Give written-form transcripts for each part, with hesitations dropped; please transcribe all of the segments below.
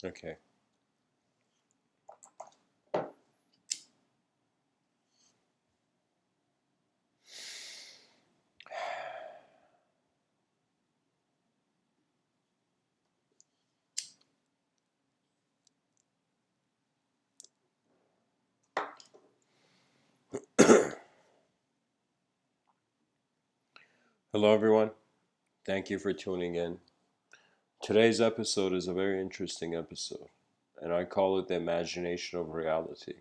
Okay. Hello, everyone. Thank you for tuning in. Today's episode is a very interesting episode, and I call it the imagination of reality.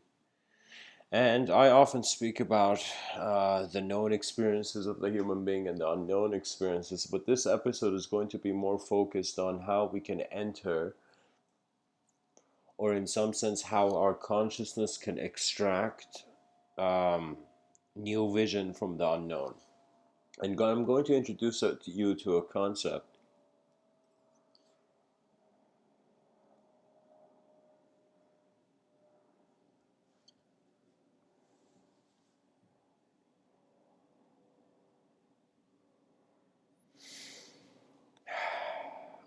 And I often speak about the known experiences of the human being and the unknown experiences, but this episode is going to be more focused on how we can enter, or in some sense, how our consciousness can extract um, new vision from the unknown. And I'm going to introduce you to a concept.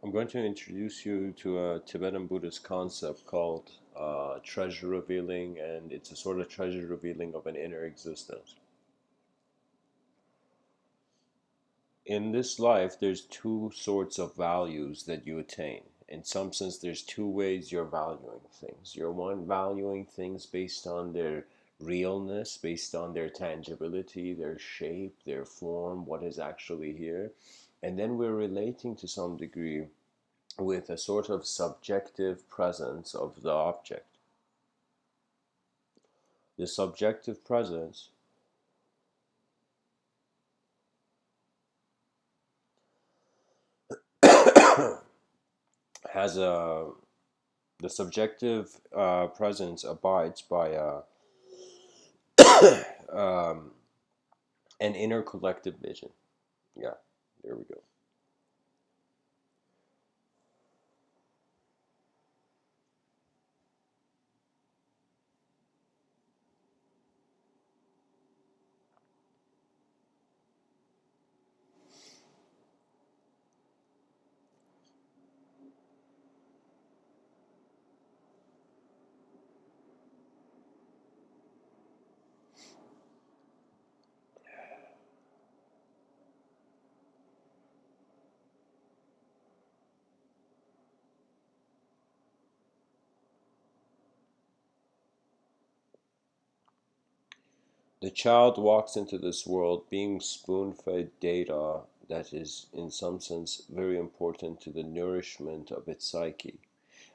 I'm going to introduce you to a Tibetan Buddhist concept called treasure revealing, and it's a sort of treasure revealing of an inner existence. In this life, there's two sorts of values that you attain. In some sense, there's two ways you're valuing things. You're one valuing things based on their realness, based on their tangibility, their shape, their form, what is actually here. And then we're relating to some degree with a sort of subjective presence of the object. The subjective presence has a the subjective presence abides by um, an inner collective vision. Yeah, there we go. The child walks into this world being spoon fed data that is, in some sense, very important to the nourishment of its psyche.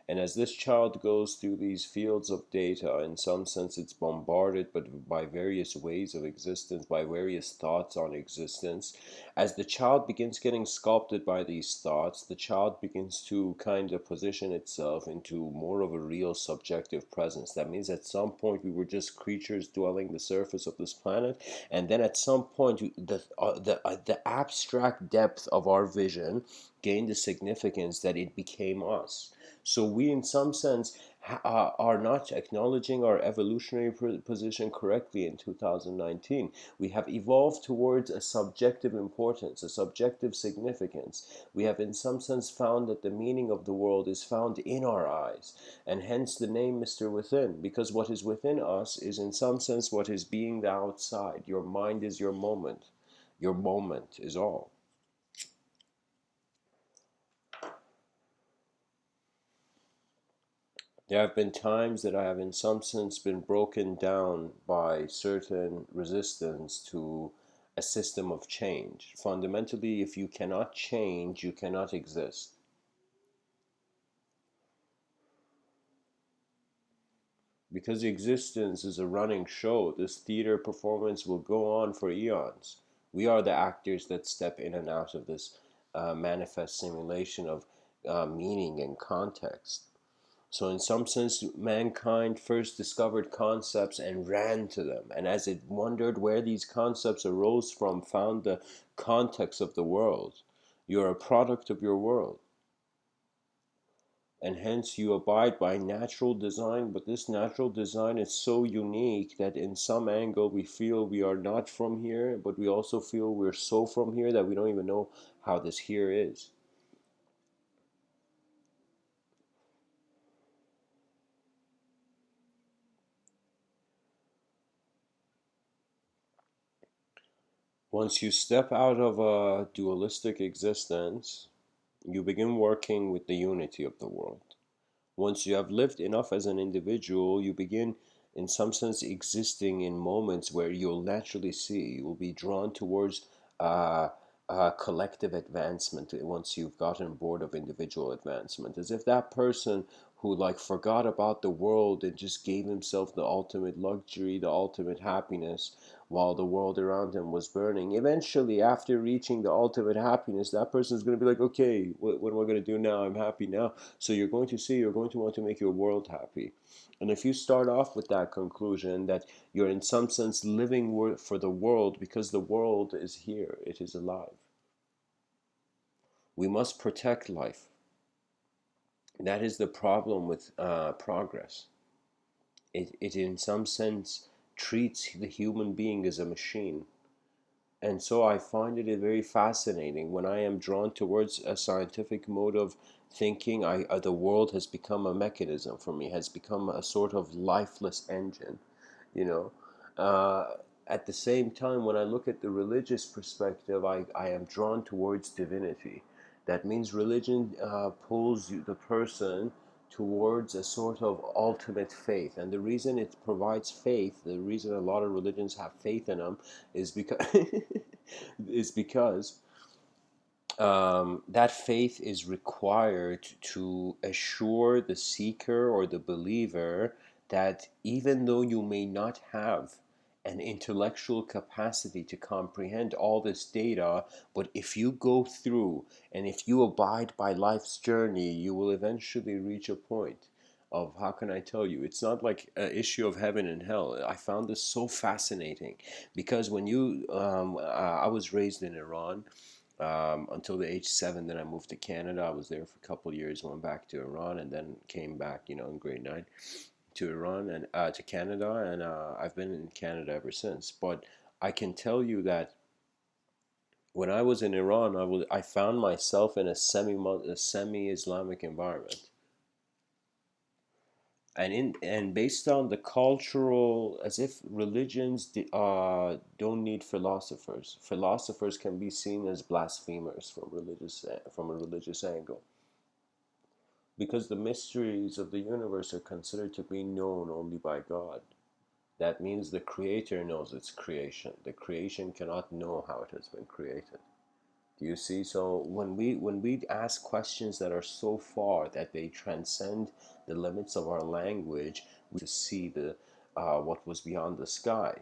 And as this child goes through these fields of data, in some sense it's bombarded but by various ways of existence, by various thoughts on existence. As the child begins getting sculpted by these thoughts, the child begins to kind of position itself into more of a real subjective presence. That means at some point we were just creatures dwelling the surface of this planet, and then at some point the abstract depth of our vision gained the significance that it became us. So we, in some sense, are not acknowledging our evolutionary position correctly in 2019. We have evolved towards a subjective importance, a subjective significance. We have, in some sense, found that the meaning of the world is found in our eyes, and hence the name Mr. Within, because what is within us is, in some sense, what is being the outside. Your mind is your moment. Your moment is all. There have been times that I have, in some sense, been broken down by certain resistance to a system of change. Fundamentally, if you cannot change, you cannot exist. Because existence is a running show, this theater performance will go on for eons. We are the actors that step in and out of this manifest simulation of meaning and context. So, in some sense, mankind first discovered concepts and ran to them. And as it wondered where these concepts arose from, found the context of the world. You're a product of your world. And hence you abide by natural design. But this natural design is so unique that in some angle we feel we are not from here, but we also feel we're so from here that we don't even know how this here is. Once you step out of a dualistic existence, you begin working with the unity of the world. Once you have lived enough as an individual, you begin, in some sense, existing in moments where you'll naturally see, you will be drawn towards uh, collective advancement once you've gotten bored of individual advancement. As if that person who like forgot about the world and just gave himself the ultimate luxury, the ultimate happiness, while the world around him was burning. Eventually, after reaching the ultimate happiness, that person is going to be like, okay, what am I going to do now? I'm happy now. So you're going to see, you're going to want to make your world happy. And if you start off with that conclusion that you're in some sense living for the world because the world is here, it is alive. We must protect life. That is the problem with progress. It in some sense treats the human being as a machine. And so I find it very fascinating when I am drawn towards a scientific mode of thinking. The world has become a mechanism for me, has become a sort of lifeless engine, you know. Uh, at the same time, when I look at the religious perspective, I am drawn towards divinity. That means religion pulls the person towards a sort of ultimate faith. And the reason it provides faith, the reason a lot of religions have faith in them, is because is because that faith is required to assure the seeker or the believer that even though you may not have an intellectual capacity to comprehend all this data, but if you go through and if you abide by life's journey, you will eventually reach a point of, how can I tell you, it's not like an issue of heaven and hell. I found this so fascinating because when I was raised in Iran until the age 7. Then I moved to Canada. I was there for a couple of years, went back to Iran, and then came back, in grade 9 to Iran and to Canada, and I've been in Canada ever since. But I can tell you that when I was in Iran, I found myself in a semi Islamic environment, and based on the cultural, as if religions don't need philosophers. Philosophers can be seen as blasphemers from a religious angle, because the mysteries of the universe are considered to be known only by God. That means the creator knows its creation. The creation cannot know how it has been created. Do you see? So when we ask questions that are so far that they transcend the limits of our language, we to see the what was beyond the sky.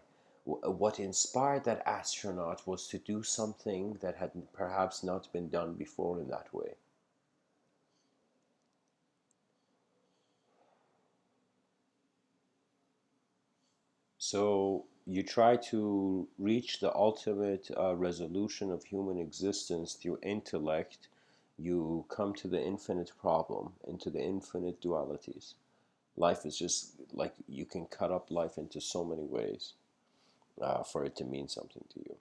What inspired that astronaut was to do something that had perhaps not been done before in that way. So you try to reach the ultimate resolution of human existence through intellect. You come to the infinite problem, into the infinite dualities. Life is just like you can cut up life into so many ways for it to mean something to you.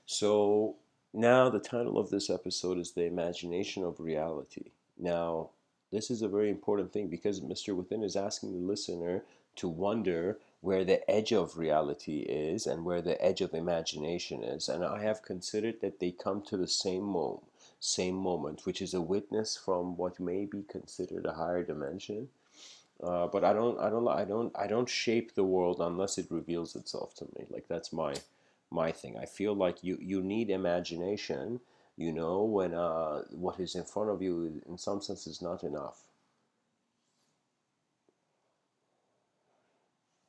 So now the title of this episode is The Imagination of Reality. Now, this is a very important thing because Mr. Within is asking the listener to wonder where the edge of reality is and where the edge of imagination is. And I have considered that they come to the same moment, which is a witness from what may be considered a higher dimension. But I don't shape the world unless it reveals itself to me. Like that's my thing. I feel like you need imagination. When what is in front of you, in some sense, is not enough.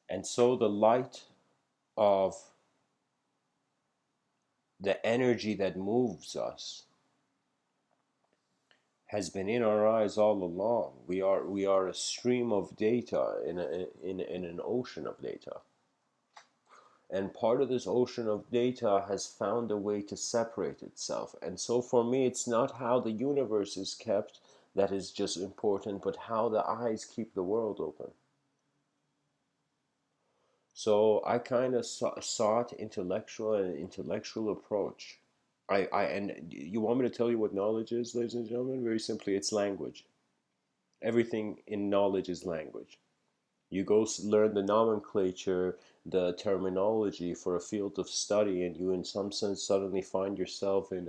And so the light of the energy that moves us has been in our eyes all along. We are a stream of data in an ocean of data. And part of this ocean of data has found a way to separate itself. And so for me, it's not how the universe is kept that is just important, but how the eyes keep the world open. So I kind of sought intellectual approach. And you want me to tell you what knowledge is, ladies and gentlemen? Very simply, it's language. Everything in knowledge is language. You go learn the nomenclature the terminology for a field of study, and you in some sense suddenly find yourself in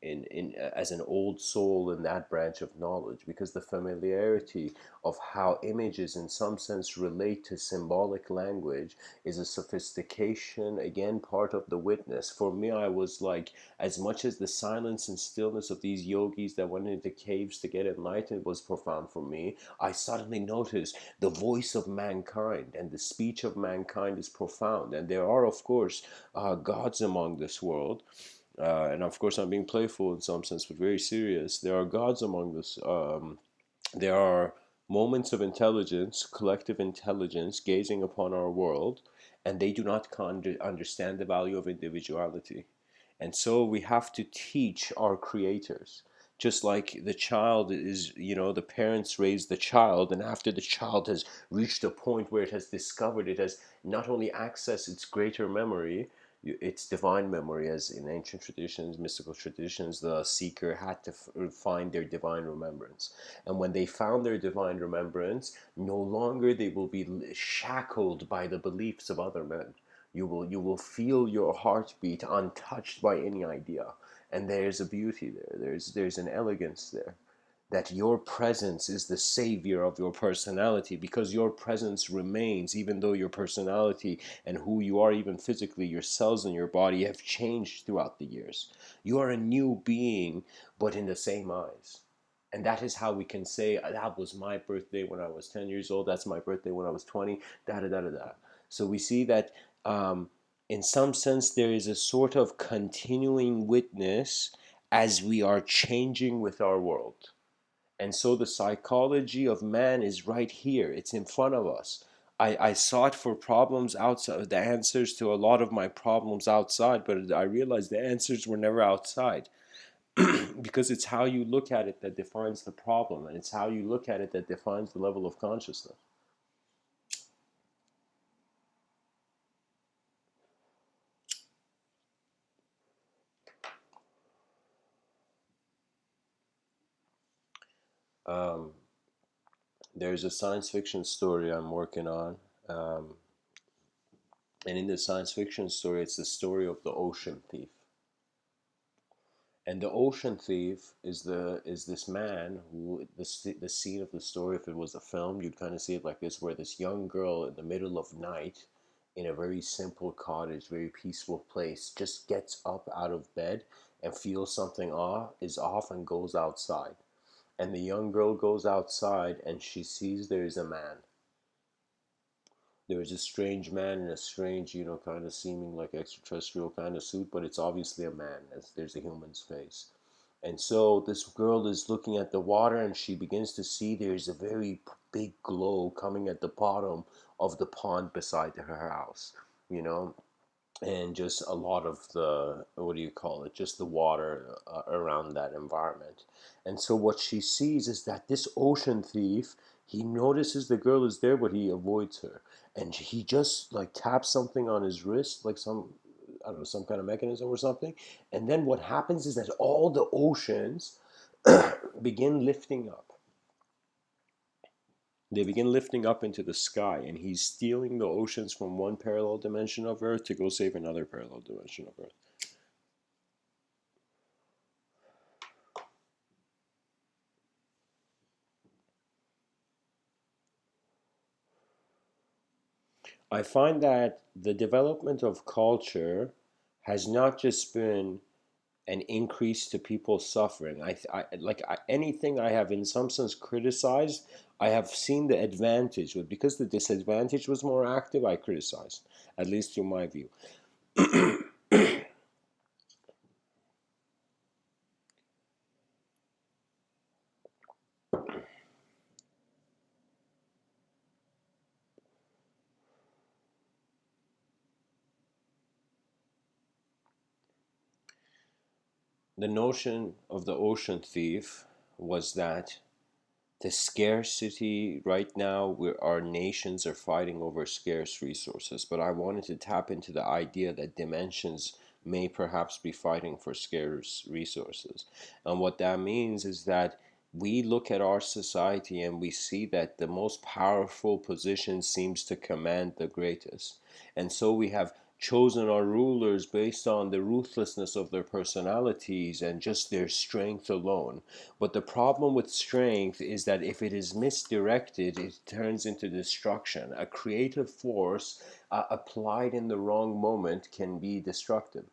as an old soul in that branch of knowledge, because the familiarity of how images in some sense relate to symbolic language is a sophistication, again part of the witness. For me, I was like, as much as the silence and stillness of these yogis that went into caves to get enlightened was profound for me, I suddenly noticed the voice of mankind and the speech of mankind is profound. And there are, of course, gods among this world. And of course, I'm being playful in some sense, but very serious. There are gods among this. There are moments of intelligence, collective intelligence, gazing upon our world, and they do not understand the value of individuality. And so we have to teach our creators. Just like the child is, the parents raise the child, and after the child has reached a point where it has discovered, it has not only accessed its greater memory, its divine memory, as in ancient traditions, mystical traditions, the seeker had to find their divine remembrance. And when they found their divine remembrance, no longer they will be shackled by the beliefs of other men. You will feel your heartbeat untouched by any idea, and there's a beauty there. There's an elegance there, that your presence is the savior of your personality, because your presence remains even though your personality and who you are, even physically, your cells in your body have changed throughout the years. You are a new being, but in the same eyes. And that is how we can say, that was my birthday when I was 10 years old, that's my birthday when I was 20, da da da da da. So we see that in some sense there is a sort of continuing witness as we are changing with our world. And so the psychology of man is right here. It's in front of us. I sought for problems outside, the answers to a lot of my problems outside, but I realized the answers were never outside. Because it's how you look at it that defines the problem, and it's how you look at it that defines the level of consciousness. Um, there's a science fiction story I'm working on. Um, and in the science fiction story, it's the story of the ocean thief. And the ocean thief is this man who, the scene of the story, if it was a film, you'd kind of see it like this, where this young girl in the middle of night, in a very simple cottage, very peaceful place, just gets up out of bed and feels something is off, and goes outside. And the young girl goes outside and she sees there is a man. There is a strange man in a strange, kind of seeming like extraterrestrial kind of suit, but it's obviously a man, as there's a human's face. And so this girl is looking at the water, and she begins to see there's a very big glow coming at the bottom of the pond beside her house, you know, and just a lot of the, what do you call it, just the water around that environment. And so what she sees is that this ocean thief, he notices the girl is there, but he avoids her, and he just like taps something on his wrist, like some, I don't know, some kind of mechanism or something. And then what happens is that all the oceans begin lifting up. They begin lifting up into the sky, and he's stealing the oceans from one parallel dimension of Earth to go save another parallel dimension of Earth. I find that the development of culture has not just been an increase to people's suffering. Anything I have in some sense criticized, I have seen the advantage, but because the disadvantage was more active, I criticized, at least to my view. The notion of the ocean thief was that the scarcity right now, where our nations are fighting over scarce resources, but I wanted to tap into the idea that dimensions may perhaps be fighting for scarce resources. And what that means is that We look at our society and we see that the most powerful position seems to command the greatest. And so we have chosen our rulers based on the ruthlessness of their personalities and just their strength alone. But the problem with strength is that if it is misdirected, it turns into destruction. A creative force applied in the wrong moment can be destructive.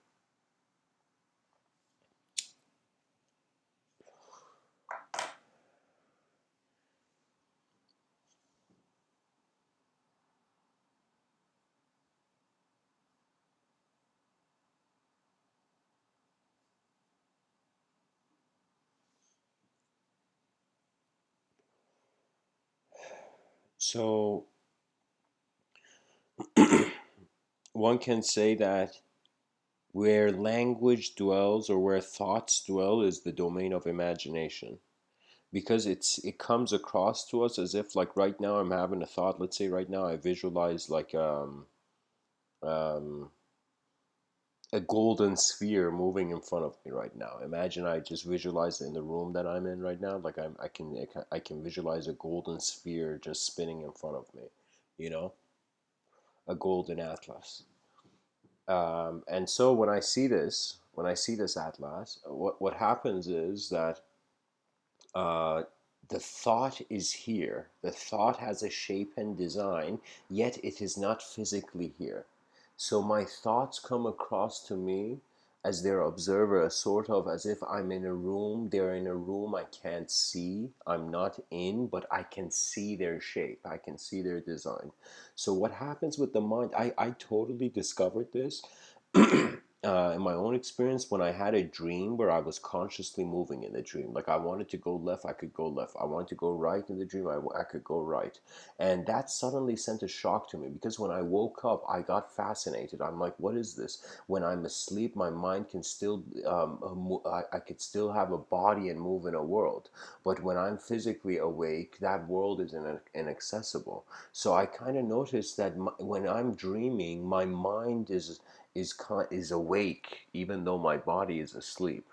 So one can say that where language dwells or where thoughts dwell is the domain of imagination, because it comes across to us as if, like, right now I'm having a thought. Let's say right now I visualize like um, a golden sphere moving in front of me right now. Imagine I just visualize it in the room that I'm in right now. Like I can visualize a golden sphere just spinning in front of me, you know, a golden atlas. And so when I see this atlas, what happens is that uh, the thought is here. The thought has a shape and design, yet it is not physically here. So my thoughts come across to me as their observer, a sort of as if I'm in a room, they're in a room I can't see, I'm not in, but I can see their shape, I can see their design. So what happens with the mind, I totally discovered this in my own experience when I had a dream where I was consciously moving in the dream. Like I wanted to go left, I could go left. I wanted to go right in the dream, I could go right. And that suddenly sent a shock to me because when I woke up, I got fascinated. I'm like, what is this? When I'm asleep, my mind can still, I could still have a body and move in a world. But when I'm physically awake, that world is inaccessible. So I kind of noticed that when I'm dreaming, my mind is awake even though my body is asleep.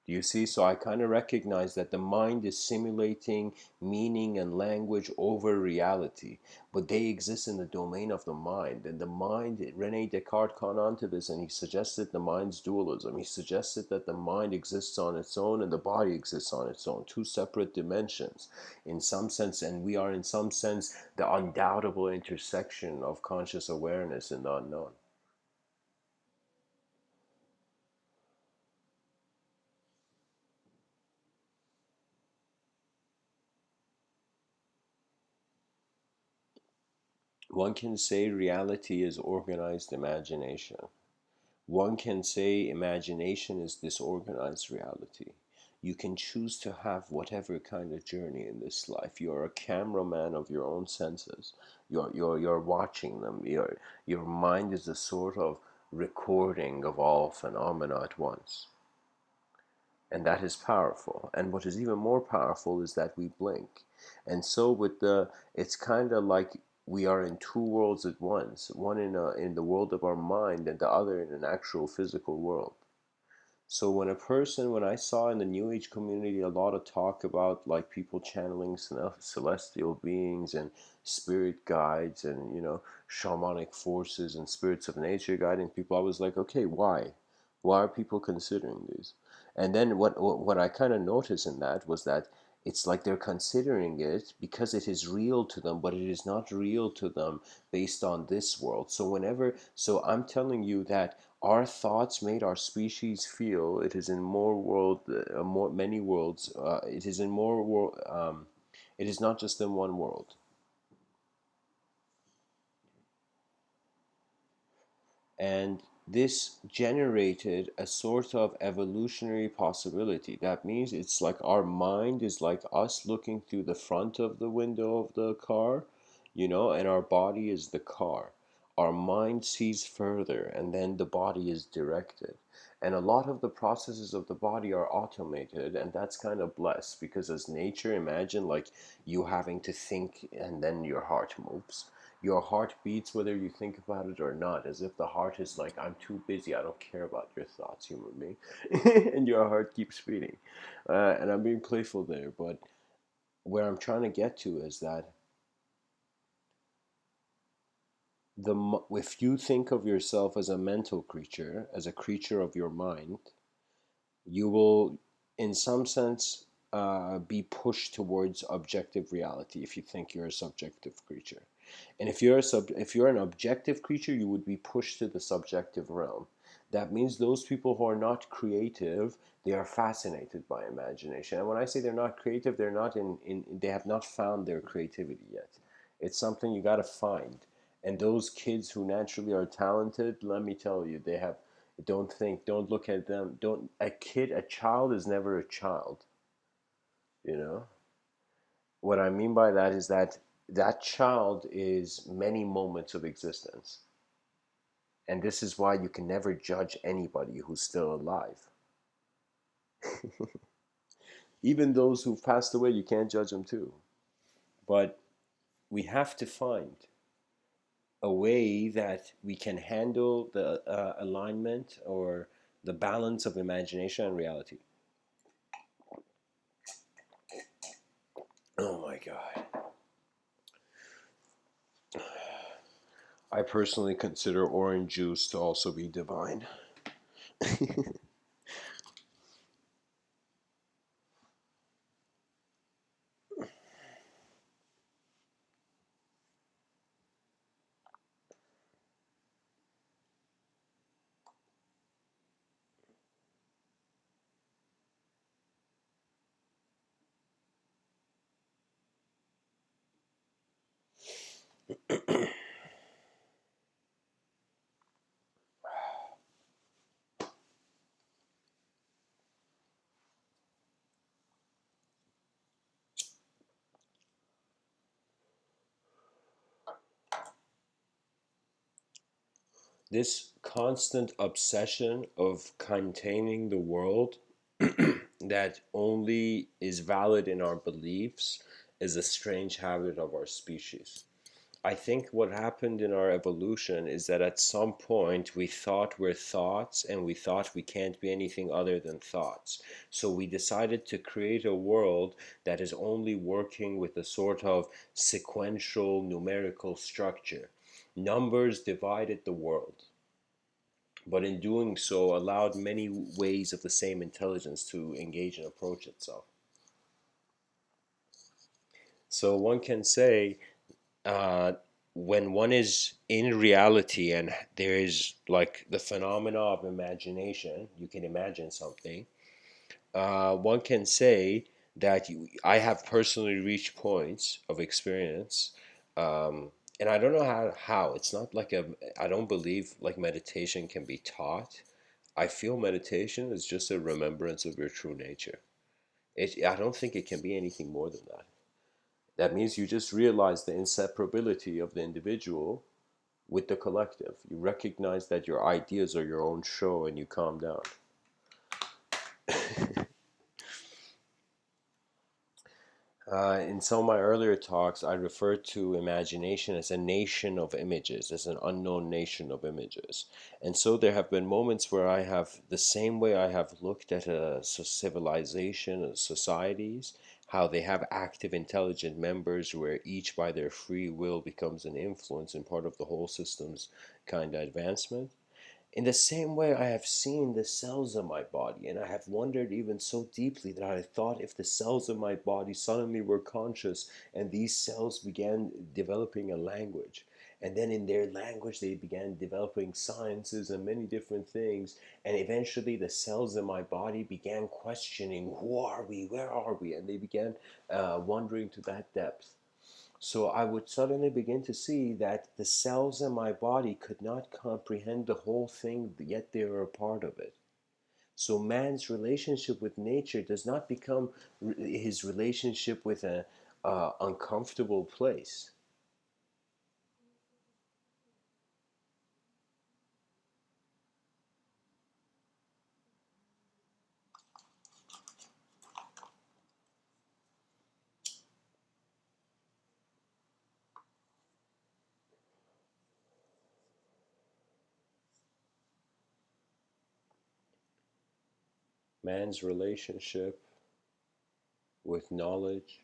Do you see? So I kind of recognize that the mind is simulating meaning and language over reality, but they exist in the domain of the mind. And the mind, Rene Descartes caught on to this and he suggested the mind's dualism. He suggested that the mind exists on its own and the body exists on its own, two separate dimensions in some sense. And we are, in some sense, the undoubtable intersection of conscious awareness and the unknown. One can say reality is organized imagination. One can say imagination is disorganized reality. You can choose to have whatever kind of journey in this life. You're a cameraman of your own senses. You're watching them. Your mind is a sort of recording of all phenomena at once. And that is powerful. And what is even more powerful is that we blink. And so it's kind of like we are in two worlds at once, one in the world of our mind and the other in an actual physical world. So when I saw in the New Age community a lot of talk about like people channeling celestial beings and spirit guides and shamanic forces and spirits of nature guiding people, I was like, okay, why? Why are people considering these? And then what I kind of noticed in that was that it's like they're considering it because it is real to them, but it is not real to them based on this world. So I'm telling you that our thoughts made our species feel. It is in more many worlds. It is in more world. It is not just in one world. And this generated a sort of evolutionary possibility. That means it's like our mind is like us looking through the front of the window of the car, and our body is the car. Our mind sees further, and then the body is directed. And a lot of the processes of the body are automated, and that's kind of blessed because, as nature, imagine like you having to think and then your heart moves. Your heart beats whether you think about it or not, as if the heart is like, I'm too busy, I don't care about your thoughts, human being. And your heart keeps beating. And I'm being playful there, but where I'm trying to get to is that if you think of yourself as a mental creature, as a creature of your mind, you will, in some sense, be pushed towards objective reality if you think you're a subjective creature. And if you're an objective creature, you would be pushed to the subjective realm. That means those people who are not creative, they are fascinated by imagination. And when I say they're not creative, they're not they have not found their creativity yet. It's something you got to find. And those kids who naturally are talented, let me tell you, they have, don't look at them, don't, a child is never a child, you know? What I mean by that is that that child is many moments of existence. And this is why you can never judge anybody who's still alive. Even those who've passed away, you can't judge them too. But we have to find a way that we can handle the alignment or the balance of imagination and reality. Oh my God. I personally consider orange juice to also be divine. This constant obsession of containing the world that only is valid in our beliefs is a strange habit of our species. I think what happened in our evolution is that at some point we thought we're thoughts and we thought we can't be anything other than thoughts. So we decided to create a world that is only working with a sort of sequential numerical structure. Numbers divided the world, but in doing so allowed many ways of the same intelligence to engage and approach itself. So one can say, uh, when one is in reality and there is like the phenomena of imagination, you can imagine something, one can say that I have personally reached points of experience, and I don't know how. It's not like I don't believe like meditation can be taught. I feel meditation is just a remembrance of your true nature. I don't think it can be anything more than that. That means you just realize the inseparability of the individual with the collective. You recognize that your ideas are your own show and you calm down. In some of my earlier talks, I referred to imagination as a nation of images, as an unknown nation of images. And so there have been moments where I have, the same way I have looked at a civilization, societies, how they have active, intelligent members where each by their free will becomes an influence and part of the whole system's kind of advancement. In the same way, I have seen the cells of my body, and I have wondered even so deeply that I thought if the cells of my body suddenly were conscious and these cells began developing a language, and then in their language they began developing sciences and many different things, and eventually the cells in my body began questioning, who are we, where are we, and they began wandering to that depth. So I would suddenly begin to see that the cells in my body could not comprehend the whole thing, yet they were a part of it. So man's relationship with nature does not become his relationship with an uncomfortable place. Man's relationship with knowledge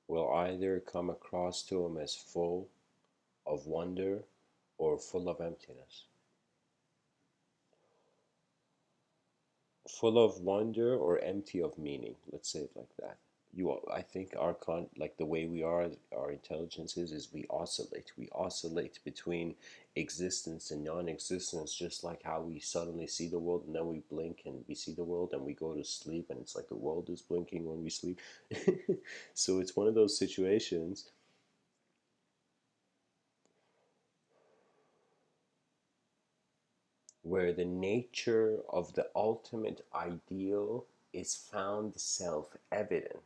will either come across to him as full of wonder or full of emptiness. Full of wonder or empty of meaning, let's say it like that. I think like the way we are, our intelligence is we oscillate between existence and non-existence, just like how we suddenly see the world and then we blink and we see the world and we go to sleep and it's like the world is blinking when we sleep. So it's one of those situations where the nature of the ultimate ideal is found self-evident.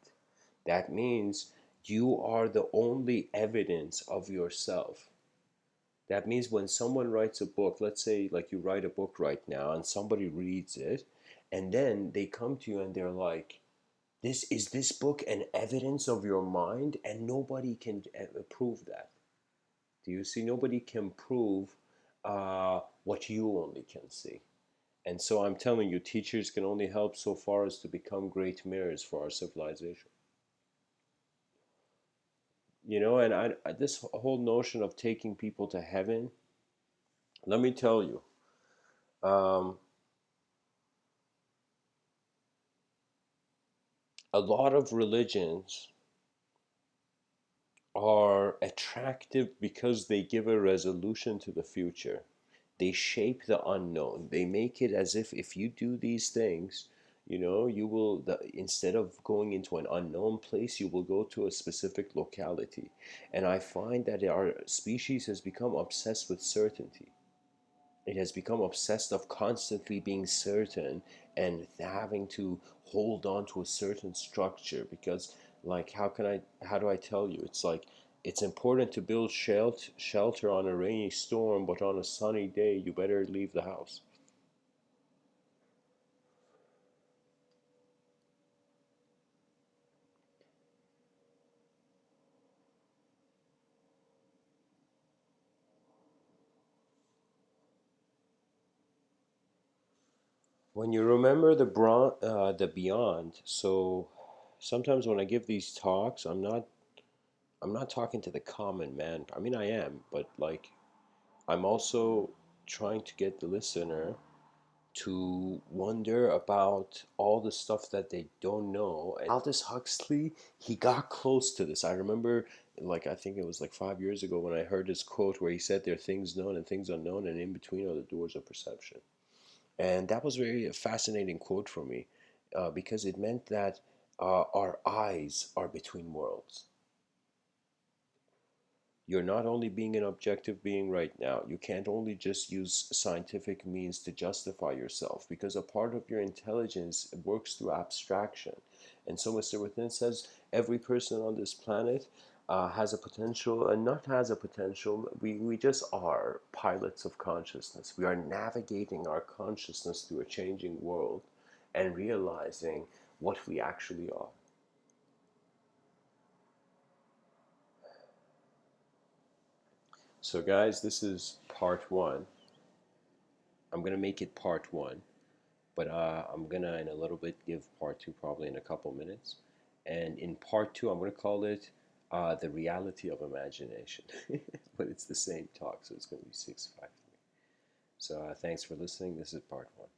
That means you are the only evidence of yourself. That means when someone writes a book, let's say like you write a book right now and somebody reads it, and then they come to you and they're like, this book an evidence of your mind? And nobody can prove that. Do you see? Nobody can prove what you only can see. And so I'm telling you, teachers can only help so far as to become great mirrors for our civilization. And this whole notion of taking people to heaven, let me tell you, um, a lot of religions are attractive because they give a resolution to the future. They shape the unknown. They make it as if you do these things, you will, instead of going into an unknown place, you will go to a specific locality. And I find that our species has become obsessed with certainty. It has become obsessed of constantly being certain and having to hold on to a certain structure, because like how do I tell you, it's like it's important to build shelter on a rainy storm, but on a sunny day you better leave the house. When you remember the beyond, so sometimes when I give these talks, I'm not talking to the common man. I mean, I am, but like I'm also trying to get the listener to wonder about all the stuff that they don't know. And Aldous Huxley, he got close to this. I remember, like, I think it was like 5 years ago when I heard his quote where he said, there are things known and things unknown, and in between are the doors of perception. And that was very a fascinating quote for me, because it meant that our eyes are between worlds. You're not only being an objective being right now, you can't only just use scientific means to justify yourself, because a part of your intelligence works through abstraction. And so Mr. Within says every person on this planet has a potential, and not has a potential, we just are pilots of consciousness. We are navigating our consciousness through a changing world and realizing what we actually are. So guys, this is part one. I'm going to make it part one, but I'm going to, in a little bit, give part two probably in a couple minutes. And in part two, I'm going to call it The Reality of Imagination. But it's the same talk, so it's going to be 653. So thanks for listening. This is part one.